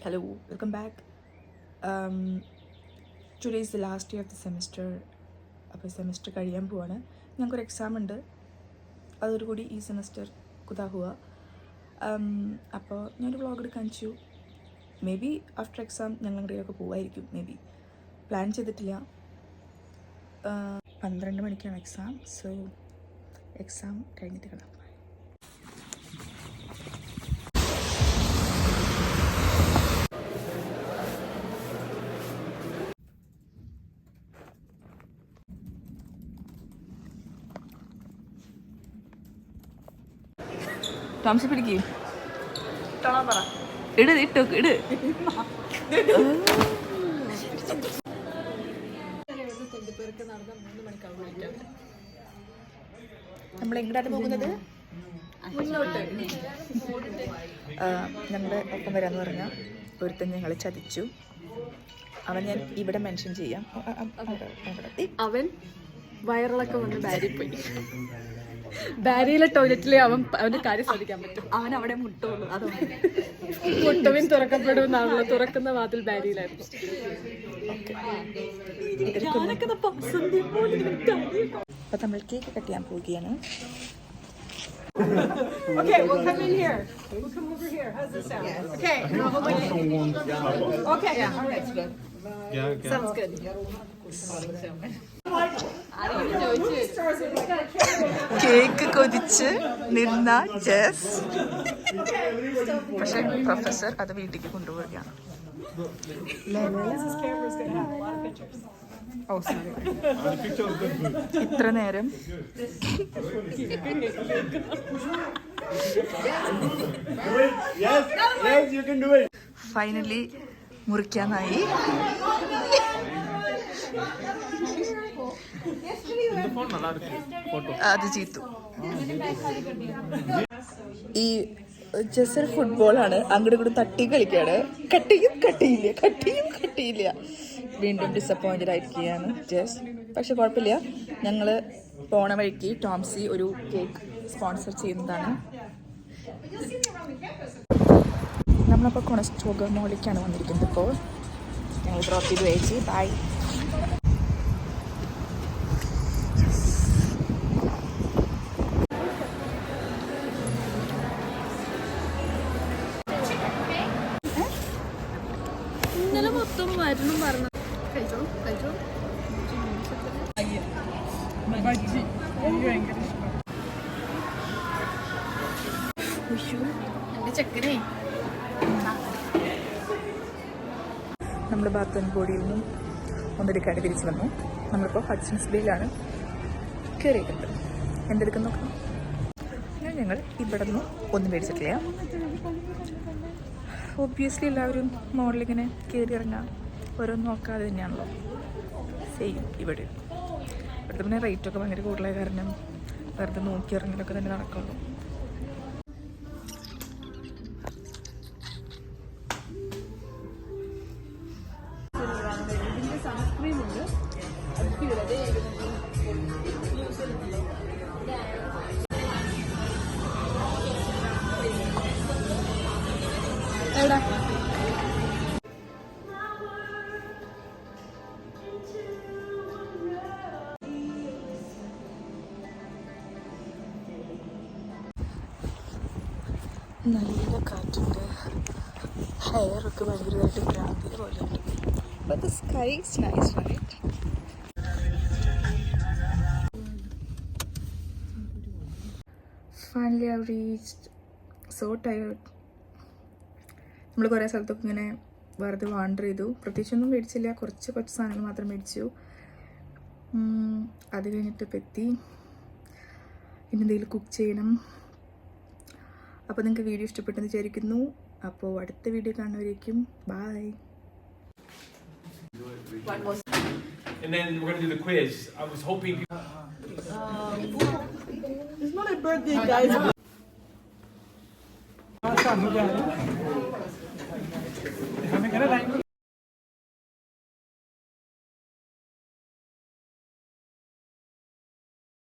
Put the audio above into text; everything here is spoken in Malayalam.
Hello, welcome back. Today is the last day of the semester. അപ്പോൾ സെമിസ്റ്റർ കഴിയാൻ പോവാണ്. ഞങ്ങൾക്കൊരു എക്സാം ഉണ്ട്, അതോടുകൂടി ഈ സെമിസ്റ്റർ കുതാ ഹുവ. അപ്പോൾ ഞാനൊരു വ്ളോഗ് എടുക്കാൻ വെച്ചു. മേ ബി ആഫ്റ്റർ എക്സാം ഞങ്ങൾ എവിടെയൊക്കെ പോവായിരിക്കും. മേ ബി പ്ലാൻ ചെയ്തിട്ടില്ല. 12 മണിക്കാണ് എക്സാം. സോ എക്സാം കഴിഞ്ഞിട്ട് കാണാം. ടോംസ് പിടിക്ക്, ഇട് ഇട്ടോക്ക് ഇട്. നമ്മൾ എങ്ങോട്ടാണ് പോകുന്നത്? ഞങ്ങളുടെ ഒപ്പം വരാന്ന് പറഞ്ഞാൽ ഒരുത്തൻ ഞങ്ങളെ ചതിച്ചു. അവൻ ഞാൻ ഇവിടെ മെൻഷൻ ചെയ്യാം. അവൻ വയറിളക്കം വന്ന് ബാരിയിൽ പോയി. ബാരിയിലെ ടോയ്ലറ്റിലെ അവന്റെ കാര്യം സാധിക്കാൻ പറ്റും. അവൻ അവിടെ മുട്ടുള്ളൂ. മുട്ടവിൻ തുറക്കപ്പെടുമെന്നാണല്ലോ. തുറക്കുന്ന വാതിൽ ബാരിയിലായിരുന്നു. അപ്പൊ നമ്മൾ കേക്ക് കട്ട് ചെയ്യാൻ പോവുകയാണ്. Okay, we'll come in here. We'll come over here. How's this sound? Yeah. Okay. No, hold on. Okay. Yeah. All right. Good. Yeah. Okay. Sounds good. Cake കൊതിച്ച് നിന്ന ജസ്, പക്ഷെ പ്രൊഫസർ അത് വീട്ടിലേക്ക് കൊണ്ടുപോവുകയാണ്. ഇത്ര നേരം ഫൈനലി മുറിക്കാനായി. അത് ചീത്തു. ഈ ജസ്റ്റ് ഫുട്ബോളാണ്, അങ്ങോട്ടും ഇങ്ങോട്ടും തട്ടി കളിക്കാണ്. കട്ടിയില്ല. വീണ്ടും ഡിസപ്പോയിന്റഡ് ആയിരിക്കുകയാണ് ജസ്റ്റ്. പക്ഷെ കുഴപ്പമില്ല, ഞങ്ങൾ പോണ വഴിക്ക് ടോംസി ഒരു കേക്ക് സ്പോൺസർ ചെയ്യുന്നതാണ്. നമ്മളപ്പോൾ കൊണസ്റ്റോഗ മോളിലേക്കാണ് വന്നിരിക്കുന്നത്. ഇപ്പോൾ ഞങ്ങൾ ഡ്രോപ്പ് ചെയ്ത് വെച്ച് ബൈ. ഇന്നലെ മൊത്തം വരണം പറഞ്ഞു. കഴിച്ചോ. എന്റെ ചെക്കനെ നമ്മൾ ബാത്തൻകോടിയിൽ നിന്നും ഒന്നെടുക്കാണ്ട് തിരിച്ചു വന്നു. നമ്മളിപ്പോൾ ഹഡ്സൺസ് ബേയിലാണ് കയറിയിട്ടുണ്ട്. എന്തെടുക്കാൻ നോക്കണം. ഞങ്ങൾ ഇവിടെ നിന്നും ഒന്നും മേടിച്ചിട്ടില്ല. ഒബ്വിയസ്ലി എല്ലാവരും മോഡലിങ്ങനെ കയറി ഇറങ്ങാൻ ഓരോന്നും നോക്കാതെ തന്നെയാണല്ലോ. സെയിം ഇവിടുത്തെ പിന്നെ റേറ്റൊക്കെ ഭയങ്കര കൂടുതലായ കാരണം വെറുതെ നോക്കി ഇറങ്ങലൊക്കെ തന്നെ നടക്കുള്ളൂ. നല്ല കാറ്റുണ്ട്. ഹെയറൊക്കെ ഭയങ്കരമായിട്ട് ഭ്രാന്തി പോലെയുണ്ട്. But the sky is nice, right? Finally I've reached. So tired. നമ്മൾ കുറേ സ്ഥലത്തൊക്കെ ഇങ്ങനെ വെറുതെ വാണ്ടർ ചെയ്തു. പ്രത്യേകിച്ചൊന്നും മേടിച്ചില്ല, കുറച്ച് സാധനങ്ങൾ മാത്രം മേടിച്ചു. അത് കഴിഞ്ഞിട്ട് ഇപ്പം എത്തി. ഇനി എന്തെങ്കിലും കുക്ക് ചെയ്യണം. അപ്പോൾ നിങ്ങൾക്ക് വീഡിയോ ഇഷ്ടപ്പെട്ടെന്ന് വിചാരിക്കുന്നു. അപ്പോൾ അടുത്ത വീഡിയോ കാണുന്നവരേക്കും bye. And then we're gonna do the quiz. I was hoping. It's not a birthday, guys.